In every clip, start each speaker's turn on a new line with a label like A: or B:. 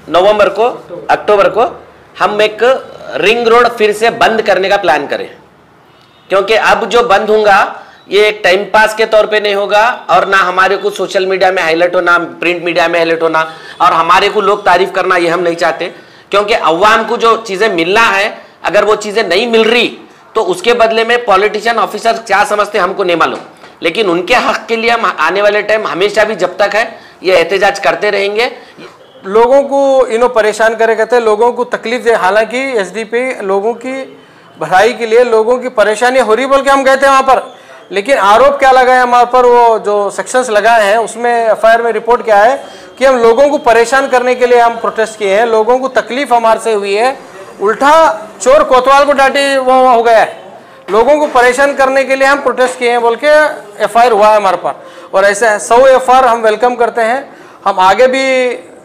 A: नवंबर को अक्टूबर को हम एक रिंग रोड फिर से बंद करने का प्लान करें, क्योंकि अब जो बंद होगा ये एक टाइम पास के तौर पे नहीं होगा और ना हमारे को सोशल मीडिया में हाईलाइट होना, प्रिंट मीडिया में हाईलाइट होना और हमारे को लोग तारीफ करना, ये हम नहीं चाहते। क्योंकि अवाम को जो चीजें मिलना है, अगर वो चीजें नहीं मिल रही तो उसके बदले में पॉलिटिशियन ऑफिसर क्या समझते हमको नहीं मालूम, लेकिन उनके हक के लिए हम आने वाले टाइम हमेशा भी जब तक है ये एहतजाज करते रहेंगे।
B: लोगों को परेशान करे कहते हैं, लोगों को तकलीफ दे। हालांकि एसडीपी लोगों की भलाई के लिए लोगों की परेशानी हो रही बोल के हम कहते हैं वहाँ पर, लेकिन आरोप क्या लगाए हमारे पर, वो जो सेक्शंस लगाए हैं उसमें एफआईआर में रिपोर्ट क्या है कि हम लोगों को परेशान करने के लिए हम प्रोटेस्ट किए हैं, लोगों को तकलीफ हमारे से हुई है, उल्टा चोर कोतवाल को डांटे वो हो गया है, लोगों को परेशान करने के लिए हम प्रोटेस्ट किए हैं बोल के एफआईआर हुआ है हमारे पर। और ऐसे 100 एफआईआर हम वेलकम करते हैं। हम आगे भी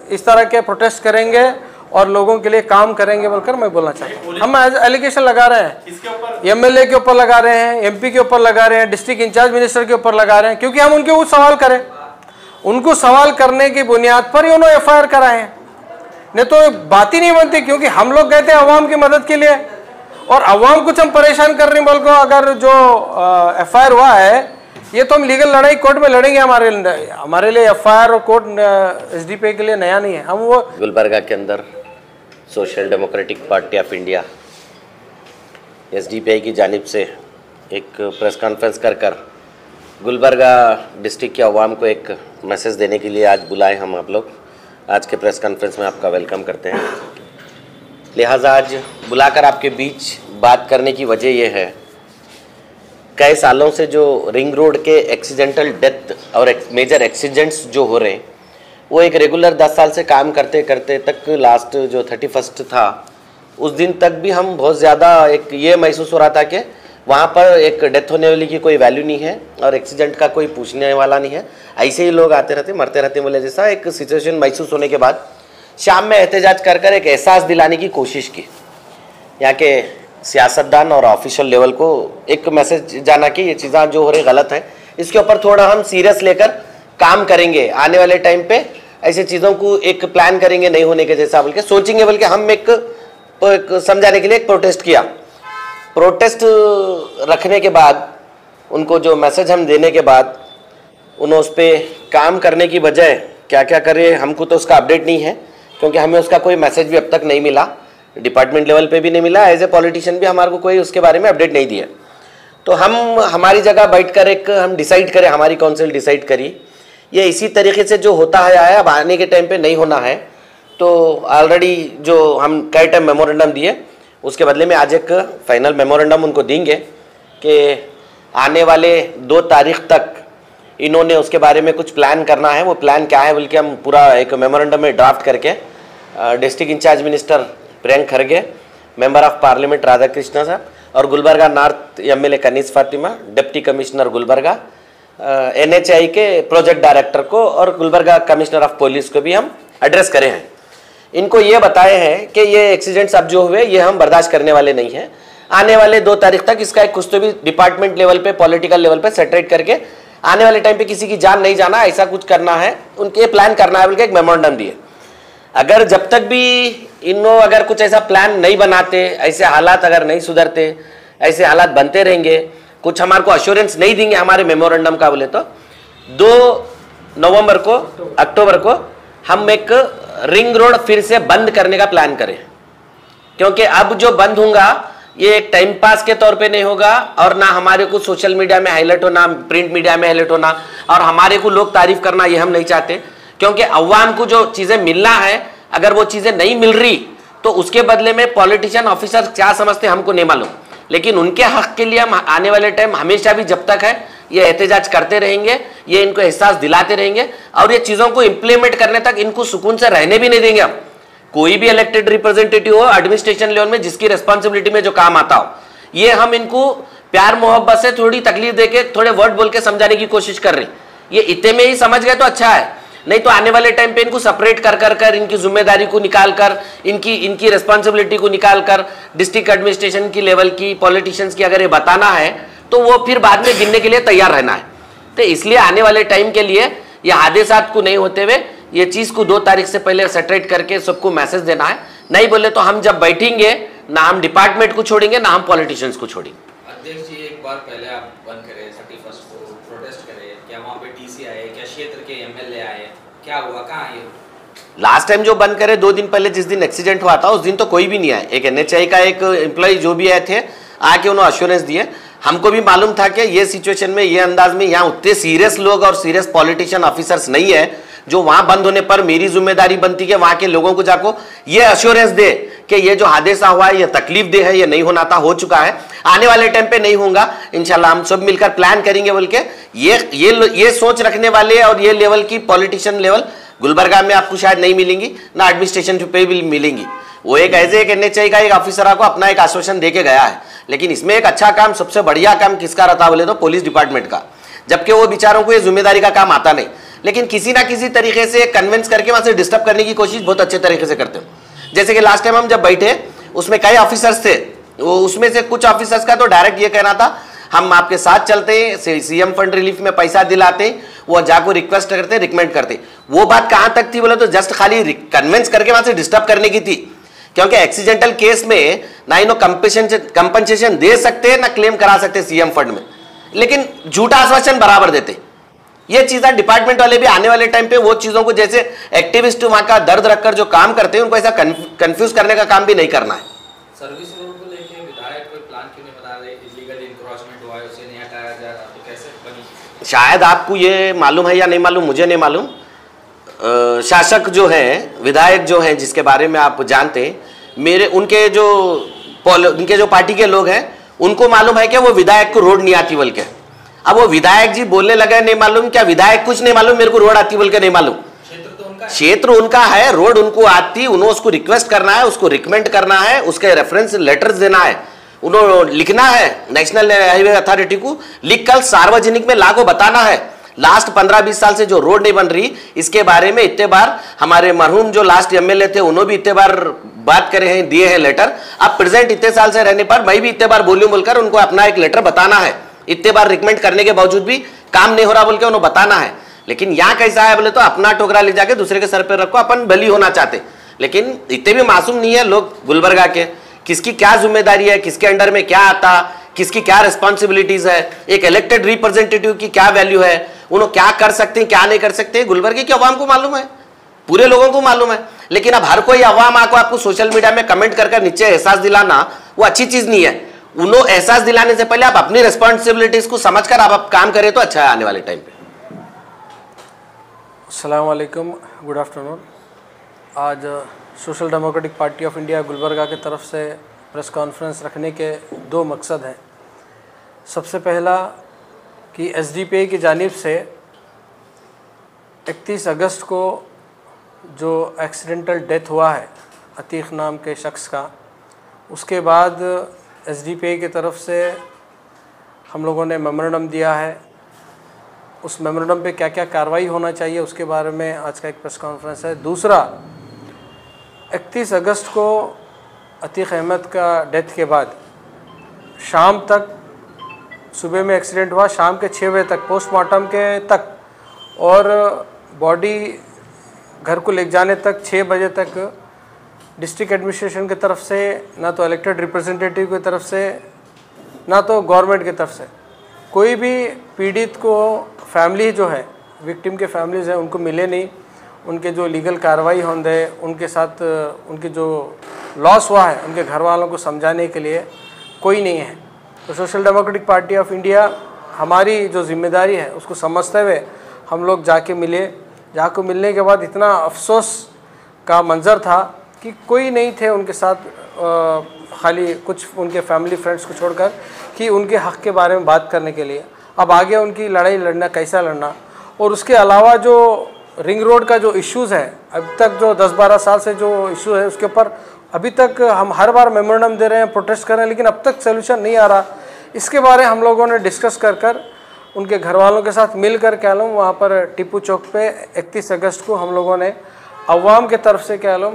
B: इस तरह के प्रोटेस्ट करेंगे और लोगों के लिए काम करेंगे बोलकर मैं बोलना चाहता हूँ। हम एलिगेशन लगा रहे हैं, एमएलए के ऊपर लगा रहे हैं, एमपी के ऊपर लगा रहे हैं, डिस्ट्रिक्ट इंचार्ज मिनिस्टर के ऊपर लगा रहे हैं, क्योंकि हम उनके ऊपर सवाल करें। उनको सवाल करने की बुनियाद पर ही उन्होंने एफआईआर कराए हैं, नहीं तो बात ही नहीं बनती। क्योंकि हम लोग कहते हैं अवाम की मदद के लिए और अवाम कुछ हम परेशान कर रहे हैं बोल को। अगर जो एफआईआर हुआ है ये तो हम लीगल लड़ाई कोर्ट में लड़ेंगे। हमारे लिए एफआईआर और कोर्ट एसडीपी के लिए नया नहीं है। हम वो
A: गुलबर्गा के अंदर social democratic party of India SDPI की जानिब से एक प्रेस कॉन्फ्रेंस कर गुलबर्गा डिस्ट्रिक्ट के अवाम को एक मैसेज देने के लिए आज बुलाए हम आप लोग। आज के प्रेस कॉन्फ्रेंस में आपका वेलकम करते हैं। लिहाजा आज बुलाकर आपके बीच बात करने की वजह यह है, कई सालों से जो रिंग रोड के एक्सीडेंटल डेथ और मेजर एक्सीडेंट्स जो हो रहे हैं वो एक रेगुलर 10 साल से काम करते करते तक लास्ट जो 31 था उस दिन तक भी हम बहुत ज़्यादा एक ये महसूस हो रहा था कि वहाँ पर एक डेथ होने वाली की कोई वैल्यू नहीं है और एक्सीडेंट का कोई पूछने वाला नहीं है, ऐसे ही लोग आते रहते मरते रहते बोले जैसा एक सिचुएशन महसूस होने के बाद शाम में एहतजाज कर एक एहसास दिलाने की कोशिश की। यहाँ के सियासतदान और ऑफिशियल लेवल को एक मैसेज जाना कि ये चीज़ें जो हो रही गलत है, इसके ऊपर थोड़ा हम सीरियस लेकर काम करेंगे। आने वाले टाइम पे ऐसे चीज़ों को एक प्लान करेंगे नहीं होने के जैसा बोल के सोचेंगे, बल्कि हम एक समझाने के लिए एक प्रोटेस्ट किया। प्रोटेस्ट रखने के बाद उनको जो मैसेज हम देने के बाद उन्होंने उस पर काम करने की बजाय क्या क्या करे हमको तो उसका अपडेट नहीं है, क्योंकि हमें उसका कोई मैसेज भी अब तक नहीं मिला, डिपार्टमेंट लेवल पे भी नहीं मिला, एज ए पॉलिटिशियन भी हमारे को कोई उसके बारे में अपडेट नहीं दिया। तो हम हमारी जगह बैठकर एक हम डिसाइड करें, हमारी काउंसिल डिसाइड करी ये इसी तरीके से जो होता है आया अब आने के टाइम पे नहीं होना है। तो ऑलरेडी जो हम कई टाइम मेमोरेंडम दिए उसके बदले में आज एक फाइनल मेमोरेंडम उनको देंगे कि आने वाले 2 तारीख तक इन्होंने उसके बारे में कुछ प्लान करना है। वो प्लान क्या है बल्कि हम पूरा एक मेमोरेंडम में ड्राफ्ट करके district in charge minister Priyank Kharge, member of parliament Radhakrishna sahab और Gulbarga north MLA Kaneez Fatima, deputy commissioner Gulbarga, NHI के प्रोजेक्ट डायरेक्टर को और गुलबर्गा कमिश्नर ऑफ पुलिस को भी हम एड्रेस करे हैं। इनको ये बताए हैं कि ये एक्सीडेंट्स अब जो हुए ये हम बर्दाश्त करने वाले नहीं हैं। आने वाले 2 तारीख तक इसका एक कुछ तो भी डिपार्टमेंट लेवल पे पॉलिटिकल लेवल पे सेटरेट करके आने वाले टाइम पे किसी की जान नहीं जाना, ऐसा कुछ करना है, उनके प्लान करना है बल्कि एक मेमोरेंडम दिए। अगर जब तक भी इन्हों अगर कुछ ऐसा प्लान नहीं बनाते, ऐसे हालात अगर नहीं सुधरते, ऐसे हालात बनते रहेंगे, कुछ हमारे को अश्योरेंस नहीं देंगे हमारे मेमोरेंडम का बोले तो 2 नवंबर को अक्टूबर को हम एक रिंग रोड फिर से बंद करने का प्लान करें, क्योंकि अब जो बंद होगा ये एक टाइम पास के तौर पे नहीं होगा और ना हमारे को सोशल मीडिया में हाईलाइट होना, प्रिंट मीडिया में हाईलाइट होना और हमारे को लोग तारीफ करना, ये हम नहीं चाहते। क्योंकि अवाम को जो चीजें मिलना है, अगर वो चीजें नहीं मिल रही तो उसके बदले में पॉलिटिशियन ऑफिसर क्या समझते हमको नहीं मालूम, लेकिन उनके हक के लिए हम आने वाले टाइम हमेशा भी जब तक है ये एहतजाज करते रहेंगे, ये इनको एहसास दिलाते रहेंगे और ये चीज़ों को इम्प्लीमेंट करने तक इनको सुकून से रहने भी नहीं देंगे। हम कोई भी इलेक्टेड रिप्रेजेंटेटिव हो एडमिनिस्ट्रेशन लेवल में जिसकी रिस्पॉन्सिबिलिटी में जो काम आता हो, ये हम इनको प्यार मोहब्बत से थोड़ी तकलीफ देके थोड़े वर्ड बोल के समझाने की कोशिश कर रहे हैं। ये इतने में ही समझ गए तो अच्छा है, नहीं तो आने वाले टाइम पे इनको सेपरेट कर इनकी जिम्मेदारी को निकाल कर, इनकी रिस्पॉन्सिबिलिटी को निकाल कर डिस्ट्रिक्ट एडमिनिस्ट्रेशन की लेवल की पॉलिटिशियंस की अगर ये बताना है तो वो फिर बाद में गिनने के लिए तैयार रहना है। तो इसलिए आने वाले टाइम के लिए ये हादसात को नहीं होते हुए ये चीज़ को 2 तारीख से पहले सेटरेट करके सबको मैसेज देना है। नहीं बोले तो हम जब बैठेंगे ना हम डिपार्टमेंट को छोड़ेंगे ना हम पॉलिटिशियंस को छोड़ेंगे।
C: अध्यक्ष जी, एक बार पहले आप बंद करें 31 को प्रोटेस्ट करें, क्या वहाँ पे टीसी आए, क्या क्षेत्र के एमएलए आए, क्या हुआ, कहाँ आए?
A: लास्ट टाइम जो बंद करे 2 दिन पहले जिस दिन एक्सीडेंट हुआ था उस दिन तो कोई भी नहीं आया। एक NHI का एक एम्प्लॉय जो भी आए थे आके उन्होंने अश्योरेंस दिए। हमको भी मालूम था कि ये सिचुएशन में ये अंदाज में यहाँ उतने सीरियस लोग और सीरियस पॉलिटिशियन ऑफिसर्स नहीं है जो वहां बंद होने पर मेरी जिम्मेदारी बनती है वहां के लोगों को जाको ये अश्योरेंस दे कि ये जो हादसा हुआ है ये तकलीफ दे है, ये नहीं होना था, हो चुका है, आने वाले टाइम पे नहीं होगा इंशाल्लाह। हम सब मिलकर प्लान करेंगे बोल के ये सोच रखने वाले और ये लेवल की पॉलिटिशियन लेवल गुलबर्गा में आपको शायद नहीं मिलेंगी, ना एडमिनिस्ट्रेशन पे भी मिलेंगी। वो एक ऐसे एक NHI का एक ऑफिसर को अपना एक आश्वासन देके गया है, लेकिन इसमें एक अच्छा काम, सबसे बढ़िया काम किसका रहता बोले तो पुलिस डिपार्टमेंट का, जबकि वो बेचारों को ये जिम्मेदारी का काम आता नहीं, लेकिन किसी ना किसी तरीके से कन्विंस करके वहां से डिस्टर्ब करने की कोशिश बहुत अच्छे तरीके से करते हो। जैसे कि लास्ट टाइम हम जब बैठे उसमें कई ऑफिसर्स थे, वो उसमें से कुछ ऑफिसर्स का तो डायरेक्ट ये कहना था हम आपके साथ चलते हैं, CM फंड रिलीफ में पैसा दिलाते, वो जाको रिक्वेस्ट करते, रिकमेंड करते। वो बात कहां तक थी बोले तो जस्ट खाली कन्विंस करके वहां से डिस्टर्ब करने की थी, क्योंकि एक्सीडेंटल केस में ना इनो कंपनसेशन दे सकते ना क्लेम करा सकते CM फंड में, लेकिन झूठा आश्वासन बराबर देते। ये चीजें डिपार्टमेंट वाले भी आने वाले टाइम पे वो चीजों को जैसे एक्टिविस्ट वहां का दर्द रखकर जो काम करते हैं उनको ऐसा कंफ्यूज करने का काम भी नहीं करना है।
C: सर्विस रोड को लेके विधायक कोई प्लान क्यों नहीं बता रहे? इलीगल इंक्रोचमेंट हुआ है, उसे नहीं हटाया जा रहा, तो कैसे बनी?
A: शायद आपको ये मालूम है या नहीं मालूम, मुझे नहीं मालूम। शासक जो हैं, विधायक जो हैं, जिसके बारे में आप जानते हैं, उनके जो पार्टी के लोग हैं उनको मालूम है कि वो विधायक को रोड नहीं आती बोल के। अब वो विधायक जी बोलने लगे नहीं मालूम, क्या विधायक कुछ नहीं मालूम मेरे को रोड आती बोल के नहीं मालूम? क्षेत्र उनका है, रोड उनको आती, उन्होंने उसको रिक्वेस्ट करना है, उसको रिकमेंड करना है, उसके रेफरेंस लेटर्स देना है, उन्होंने लिखना है नेशनल हाईवे अथॉरिटी को, लिखकर सार्वजनिक में लागू बताना है। लास्ट 15-20 साल से जो रोड नहीं बन रही इसके बारे में इतने बार हमारे मरहूम जो लास्ट MLA थे उन्होंने भी इतने बार बात करे हैं, दिए हैं लेटर। अब प्रेजेंट इतने साल से रहने पर मैं भी इतने बार बोलूं बोलकर उनको अपना एक लेटर बताना है, इतने बार रिकमेंड करने के बावजूद भी काम नहीं हो रहा बोल के उन्हें बताना है। लेकिन यहाँ कैसा है बोले तो अपना टोकरा ले जाके दूसरे के सर पे रखो, अपन बली होना चाहते, लेकिन इतने भी मासूम नहीं है लोग गुलबर्गा के। किसकी क्या जिम्मेदारी है, किसके अंडर में क्या आता, किसकी क्या रिस्पॉन्सिबिलिटीज है, एक इलेक्टेड रिप्रेजेंटेटिव की क्या वैल्यू है, उन्होंने क्या कर सकते हैं क्या नहीं कर सकते, गुलबर्गे की अवाम को मालूम है, पूरे लोगों को मालूम है। लेकिन अब हर कोई अवाम आपको सोशल मीडिया में कमेंट कर नीचे एहसास दिलाना वो अच्छी चीज नहीं है। उन्होंने एहसास दिलाने से पहले आप अपनी रिस्पॉन्सिबिलिटीज को समझकर आप काम करें तो अच्छा है आने वाले टाइम पे।
B: अस्सलाम वालेकुम, गुड आफ्टरनून। आज social democratic party of India Gulbarga की तरफ से प्रेस कॉन्फ्रेंस रखने के 2 मकसद हैं। सबसे पहला कि SDPI की जानिब से 31 अगस्त को जो एक्सीडेंटल डेथ हुआ है अतीक नाम के शख्स का, उसके बाद SDPI की तरफ से हम लोगों ने मेमोरेंडम दिया है। उस मेमोरेंडम पे क्या क्या कार्रवाई होना चाहिए उसके बारे में आज का एक प्रेस कॉन्फ्रेंस है। दूसरा, 31 अगस्त को अतीक अहमद का डेथ के बाद शाम तक, सुबह में एक्सीडेंट हुआ, शाम के 6 बजे तक पोस्टमार्टम के तक और बॉडी घर को ले जाने तक 6 बजे तक डिस्ट्रिक्ट एडमिनिस्ट्रेशन की तरफ से, ना तो इलेक्टेड रिप्रेजेंटेटिव की तरफ से, ना तो गवर्नमेंट की तरफ से कोई भी पीड़ित को, फैमिली जो है, विक्टिम के फैमिलीज़ हैं, उनको मिले नहीं। उनके जो लीगल कार्रवाई होंगे, उनके साथ उनके जो लॉस हुआ है उनके घर वालों को समझाने के लिए कोई नहीं है। तो social democratic party of India हमारी जो जिम्मेदारी है उसको समझते हुए हम लोग जाके मिले। जाके मिलने के बाद इतना अफसोस का मंज़र था कि कोई नहीं थे उनके साथ, खाली कुछ उनके फैमिली फ्रेंड्स को छोड़कर, कि उनके हक़ के बारे में बात करने के लिए। अब आगे उनकी लड़ाई लड़ना, कैसा लड़ना, और उसके अलावा जो रिंग रोड का जो इश्यूज़ है, अब तक जो 10-12 साल से जो इशू है उसके ऊपर अभी तक हम हर बार मेमोरेंडम दे रहे हैं, प्रोटेस्ट कर रहे हैं, लेकिन अब तक सोल्यूशन नहीं आ रहा। इसके बारे हम लोगों ने डिस्कस कर उनके घर वालों के साथ मिल कर कह लूँ वहाँ पर टीपू चौक पे 31 अगस्त को हम लोगों ने अवाम के तरफ से कह लूँ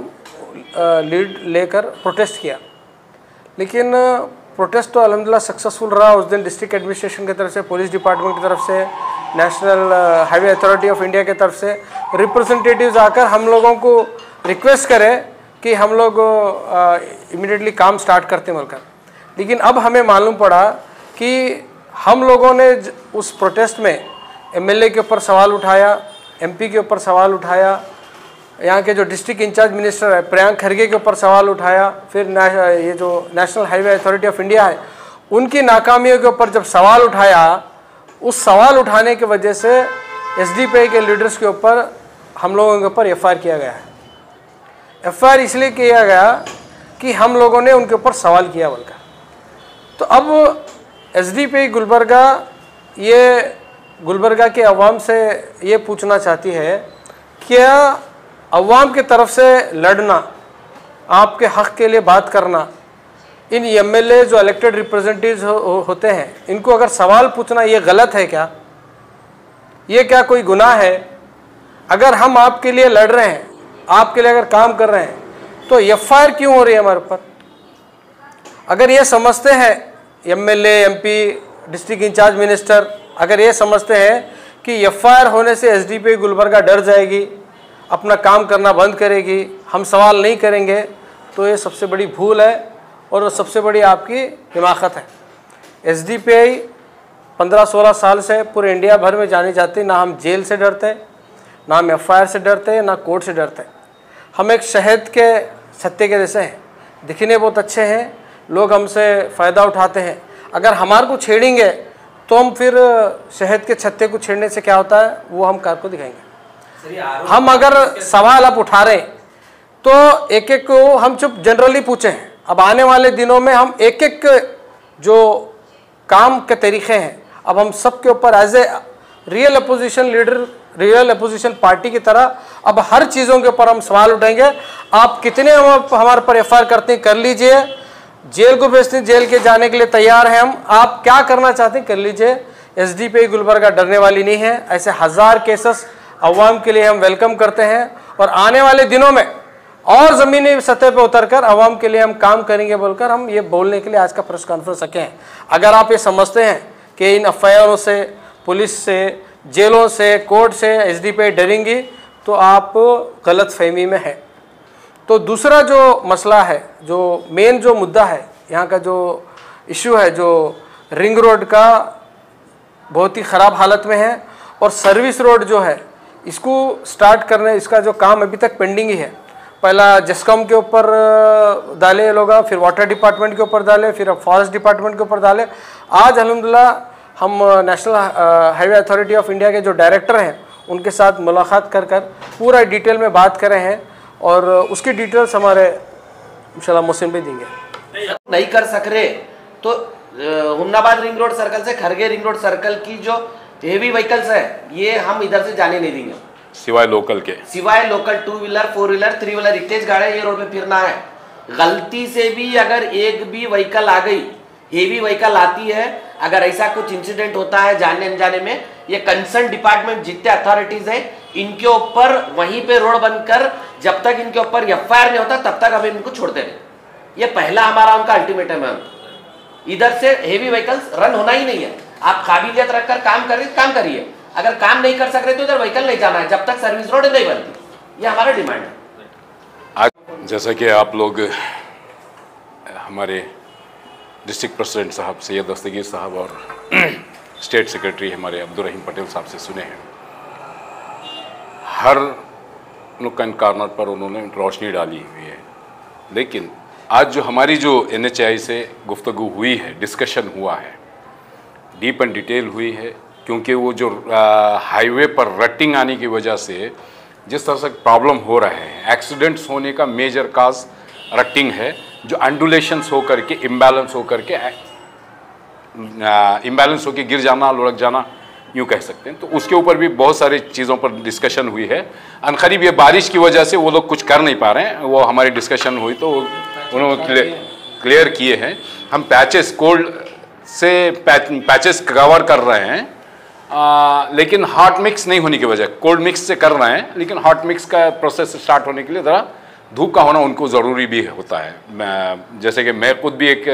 B: लीड लेकर प्रोटेस्ट किया। लेकिन प्रोटेस्ट तो अल्हम्दुलिल्लाह सक्सेसफुल रहा। उस दिन डिस्ट्रिक्ट एडमिनिस्ट्रेशन की तरफ से, पुलिस डिपार्टमेंट की तरफ से, national highway authority of India की तरफ से रिप्रेजेंटेटिव्स आकर हम लोगों को रिक्वेस्ट करें कि हम लोग इमीडिएटली काम स्टार्ट करते बोलकर। लेकिन अब हमें मालूम पड़ा कि हम लोगों ने उस प्रोटेस्ट में एमएलए के ऊपर सवाल उठाया, एमपी के ऊपर सवाल उठाया, यहाँ के जो डिस्ट्रिक्ट इंचार्ज मिनिस्टर है प्रियंक खरगे के ऊपर सवाल उठाया, फिर ये जो national highway authority of India है उनकी नाकामियों के ऊपर जब सवाल उठाया, उस सवाल उठाने की वजह से एसडीपीआई के लीडर्स के ऊपर हम लोगों के ऊपर एफआईआर किया गया है। एफआईआर इसलिए किया गया कि हम लोगों ने उनके ऊपर सवाल किया बोलकर। तो अब एसडीपीआई गुलबर्गा के अवाम से ये पूछना चाहती है, क्या अवाम की तरफ से लड़ना, आपके हक़ के लिए बात करना, इन एमएलए जो इलेक्टेड रिप्रेजेंटेटिव्स होते हैं इनको अगर सवाल पूछना ये गलत है क्या? ये क्या कोई गुनाह है? अगर हम आपके लिए लड़ रहे हैं, आपके लिए अगर काम कर रहे हैं, तो एफआईआर क्यों हो रही है हमारे ऊपर? अगर ये समझते हैं MLA, MP, district in charge minister अगर ये समझते हैं कि एफआईआर होने से एसडीपीआई गुलबर्गा डर जाएगी, अपना काम करना बंद करेगी, हम सवाल नहीं करेंगे, तो ये सबसे बड़ी भूल है और सबसे बड़ी आपकी हिमाकत है। एसडीपीआई 15-16 साल से पूरे इंडिया भर में जानी जाती, ना हम जेल से डरते, ना हम एफआईआर से डरते, ना कोर्ट से डरते। हम एक शहद के छत्ते के जैसे हैं, दिखने बहुत अच्छे हैं, लोग हमसे फ़ायदा उठाते हैं। अगर हमारे को छेड़ेंगे तो हम फिर शहद के छत्ते को छेड़ने से क्या होता है वो हम कार को दिखाएंगे। हम अगर सवाल आप उठा रहे हैं तो एक एक को हम चुप जनरली पूछें। अब आने वाले दिनों में हम एक एक जो काम के तरीक़े हैं अब हम सब के ऊपर as a real opposition leader, real opposition party की तरह अब हर चीज़ों के ऊपर हम सवाल उठाएंगे। आप कितने हमारे पर एफआईआर करते हैं कर लीजिए, जेल को भेजते हैं जेल के जाने के लिए तैयार हैं हम, आप क्या करना चाहते हैं कर लीजिए। एसडीपीआई गुलबर्गा डरने वाली नहीं है। ऐसे 1000 केसेस अवाम के लिए हम वेलकम करते हैं और आने वाले दिनों में और ज़मीनी सतह पर उतरकर अवाम के लिए हम काम करेंगे बोलकर हम ये बोलने के लिए आज का प्रेस कॉन्फ्रेंस रखे हैं। अगर आप ये समझते हैं कि इन एफआईआरों से, पुलिस से, जेलों से, कोर्ट से एसडीपीआई डरेंगी तो आप गलत फहमी में है। तो दूसरा जो मसला है, जो मेन जो मुद्दा है यहाँ का जो इशू है, जो रिंग रोड का बहुत ही ख़राब हालत में है और सर्विस रोड जो है इसको स्टार्ट करने, इसका जो काम अभी तक पेंडिंग ही है। पहला जेस्कॉम के ऊपर डाले लोग, फिर वाटर डिपार्टमेंट के ऊपर डाले, फिर अब फॉरेस्ट डिपार्टमेंट के ऊपर डाले। आज अल्हम्दुलिल्लाह हम national highway authority of India के जो डायरेक्टर हैं उनके साथ मुलाकात कर पूरा डिटेल में बात कर रहे हैं और उसकी डिटेल्स हमारे इंशाल्लाह मोहसिन भाई देंगे।
A: नहीं कर सक रहे तो हुमनाबाद रिंग रोड सर्कल से खरगे रिंग रोड सर्कल की जो हेवी व्हीकल्स है ये हम इधर से जाने नहीं देंगे,
D: सिवाय लोकल के, सिवाय
A: लोकल 2 व्हीलर 4 व्हीलर 3 व्हीलर इतने गाड़ियां ये रोड पे फिरना है। गलती से भी अगर एक भी व्हीकल आ गई, हेवी व्हीकल आती है, अगर ऐसा कुछ इंसिडेंट होता है जाने अनजाने में, ये कंसर्न डिपार्टमेंट जितने अथॉरिटीज है इनके ऊपर वहीं पे रोड बंद कर, जब तक इनके ऊपर एफआईआर नहीं होता तब तक हमें इनको छोड़ते नहीं। ये पहला हमारा उनका अल्टीमेटम है। इधर से हेवी व्हीकल्स रन होना ही नहीं है। आप काबिलियत रखकर काम करिए, अगर काम नहीं कर सक रहे तो इधर व्हीकल नहीं जाना है जब तक सर्विस रोड नहीं बनती। ये हमारा डिमांड है।
D: आज जैसा कि आप लोग हमारे डिस्ट्रिक्ट प्रेसिडेंट साहब सैयद दस्तगीर साहब और स्टेट सेक्रेटरी हमारे अब्दुल रहीम पटेल साहब से सुने हैं, हर नुक्कड़ एंड कॉर्नर पर उन्होंने रोशनी डाली हुई है। लेकिन आज जो हमारी जो NHAI से गुफ्तगू हुई है, डिस्कशन हुआ है, डीप एंड डिटेल हुई है, क्योंकि वो जो हाईवे पर रट्टिंग आने की वजह से जिस तरह से प्रॉब्लम हो रहे हैं, एक्सीडेंट्स होने का मेजर काज रट्टिंग है, जो अंडुलेशंस हो करके इम्बैलेंस होकर गिर जाना, लुढ़क जाना, यूँ कह सकते हैं। तो उसके ऊपर भी बहुत सारी चीज़ों पर डिस्कशन हुई है। अनकरीब ये बारिश की वजह से वो लोग कुछ कर नहीं पा रहे हैं, वो हमारी डिस्कशन हुई तो उन्होंने क्लियर किए हैं। हम पैचेस कोल्ड से पैचेस कवर कर रहे हैं, लेकिन हॉट मिक्स नहीं होने की वजह, कोल्ड मिक्स से कर रहे हैं, लेकिन हॉट मिक्स का प्रोसेस स्टार्ट होने के लिए ज़रा धूप का होना उनको ज़रूरी भी होता है। जैसे कि मैं खुद भी एक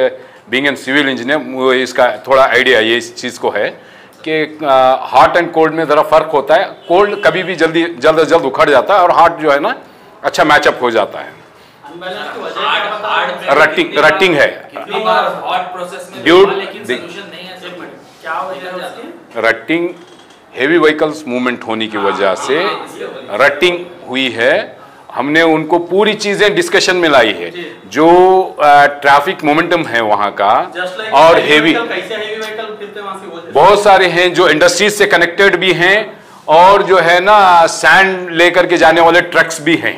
D: बीइंग एन सिविल इंजीनियर, इसका थोड़ा आइडिया ये इस चीज़ को है कि हॉट एंड कोल्ड में ज़रा फ़र्क होता है। कोल्ड कभी भी जल्द उखड़ जाता है और हॉट जो है ना अच्छा मैचअप हो जाता है। रटिंग है रटिंग, हेवी व्हीकल्स मूवमेंट होने की वजह से रटिंग हुई है। हमने उनको पूरी चीजें डिस्कशन में लाई है, जो ट्रैफिक मोमेंटम है वहां का, और हेवी बहुत सारे हैं जो इंडस्ट्रीज से कनेक्टेड भी हैं, और जो है ना सैंड लेकर के जाने वाले ट्रक्स भी हैं,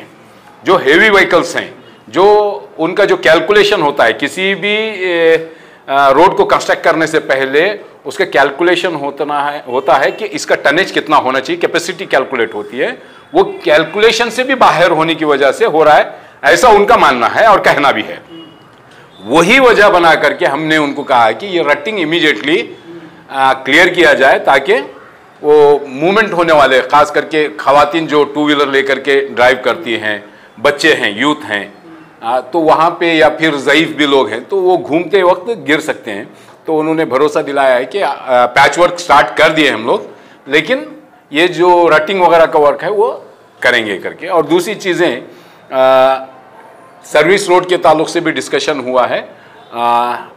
D: जो हेवी व्हीकल्स हैं, जो उनका जो कैलकुलेशन होता है किसी भी रोड को कंस्ट्रक्ट करने से पहले उसका कैलकुलेशन होता है कि इसका टनेज कितना होना चाहिए, कैपेसिटी कैलकुलेट होती है। वो कैलकुलेशन से भी बाहर होने की वजह से हो रहा है, ऐसा उनका मानना है और कहना भी है। वही वजह बना करके हमने उनको कहा कि ये रटिंग इमीडिएटली क्लियर किया जाए, ताकि वो मूवमेंट होने वाले, खास करके खवातीन जो टू व्हीलर लेकर के ड्राइव करती हैं, बच्चे हैं, यूथ हैं, तो वहाँ पे या फिर ज़ईफ़ भी लोग हैं, तो वो घूमते वक्त गिर सकते हैं। तो उन्होंने भरोसा दिलाया है कि पैच वर्क स्टार्ट कर दिए हम लोग, लेकिन ये जो रटिंग वगैरह का वर्क है वो करेंगे करके। और दूसरी चीज़ें, सर्विस रोड के ताल्लुक से भी डिस्कशन हुआ है।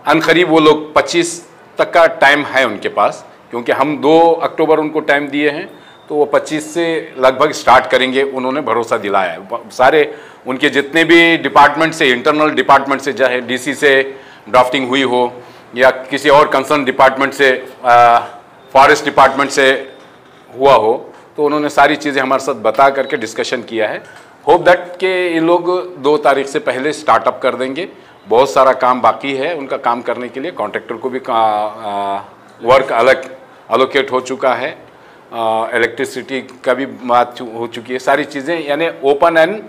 D: अनकरीब वो लोग 25 तक का टाइम है उनके पास, क्योंकि हम 2 अक्टूबर उनको टाइम दिए हैं, तो वो 25 से लगभग स्टार्ट करेंगे, उन्होंने भरोसा दिलाया है। सारे उनके जितने भी डिपार्टमेंट से, इंटरनल डिपार्टमेंट से, चाहे डीसी से ड्राफ्टिंग हुई हो या किसी और कंसर्न डिपार्टमेंट से, फॉरेस्ट डिपार्टमेंट से हुआ हो, तो उन्होंने सारी चीज़ें हमारे साथ बता करके डिस्कशन किया है। होप दैट कि ये लोग 2 तारीख से पहले स्टार्टअप कर देंगे। बहुत सारा काम बाकी है उनका काम करने के लिए, कॉन्ट्रैक्टर को भी वर्क अलग एलोकेट हो चुका है, इलेक्ट्रिसिटी का भी बात हो चुकी है, सारी चीज़ें, यानी ओपन एंड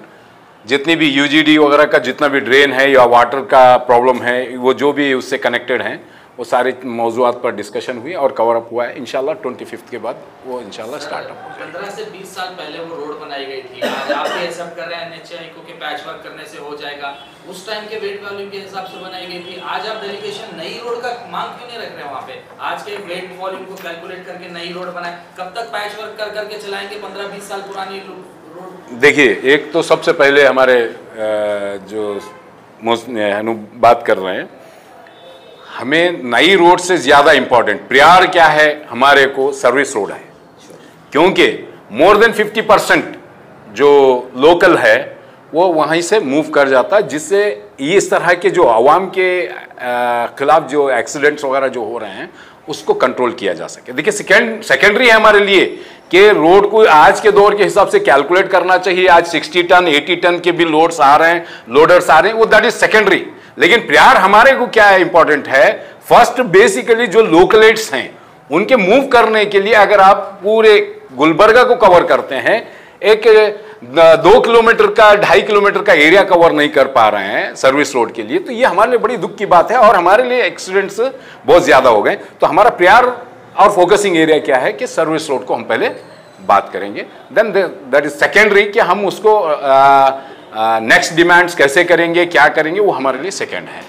D: जितनी भी यूजीडी वगैरह का जितना भी ड्रेन है या वाटर का प्रॉब्लम है, वो जो भी उससे कनेक्टेड हैं, वो सारे मौजूआत पर डिस्कशन हुई और कवर अप हुआ है। इंशाल्लाह 25 के बाद वो इंशाल्लाह स्टार्टअप हो जाएगा।
C: 15 से 20 साल पहले वो रोड बनाई गई थी, आज आप भी एक्सेप्ट कर रहे हैं एनएचएआई को कि पैच वर्क करने से हो जाएगा। उस टाइम के वेट वॉल्यूम के हिसाब से बनाई गई थी, आज आप डेलीगेशन नई रोड का मांग क्यों नहीं रख रहे हैं वहाँ पे? आज के वेट वॉल्यूम को कैलकुलेट करके नई रोड बनाए, कब तक पैच वर्क कर करके चलाएंगे 15-20 साल पुरानी रोड?
D: देखिए, एक तो सबसे पहले हमारे जो बात कर रहे हैं, हमें नई रोड से ज़्यादा इम्पोर्टेंट प्रयार क्या है, हमारे को सर्विस रोड है, क्योंकि मोर देन 50% जो लोकल है वो वहीं से मूव कर जाता है, जिससे इस तरह के जो आवाम के खिलाफ जो एक्सीडेंट्स वगैरह जो हो रहे हैं उसको कंट्रोल किया जा सके। देखिए, सेकेंडरी है हमारे लिए कि रोड को आज के दौर के हिसाब से कैलकुलेट करना चाहिए। आज 60 टन 80 टन के भी लोड्स आ रहे हैं, लोडर्स आ रहे हैं, वो दैट इज सेकेंडरी। लेकिन प्रयार हमारे को क्या है, इंपॉर्टेंट है, फर्स्ट बेसिकली जो लोकलेट्स हैं उनके मूव करने के लिए अगर आप पूरे गुलबर्गा को कवर करते हैं, एक 2 किलोमीटर का 2.5 किलोमीटर का एरिया कवर नहीं कर पा रहे हैं सर्विस रोड के लिए, तो ये हमारे लिए बड़ी दुख की बात है और हमारे लिए एक्सीडेंट्स बहुत ज्यादा हो गए। तो हमारा प्रयार और फोकसिंग एरिया क्या है कि सर्विस रोड को हम पहले बात करेंगे, देन दैट इज सेकेंडरी कि हम उसको नेक्स्ट डिमांड्स कैसे करेंगे, क्या करेंगे, वो हमारे लिए सेकेंड है।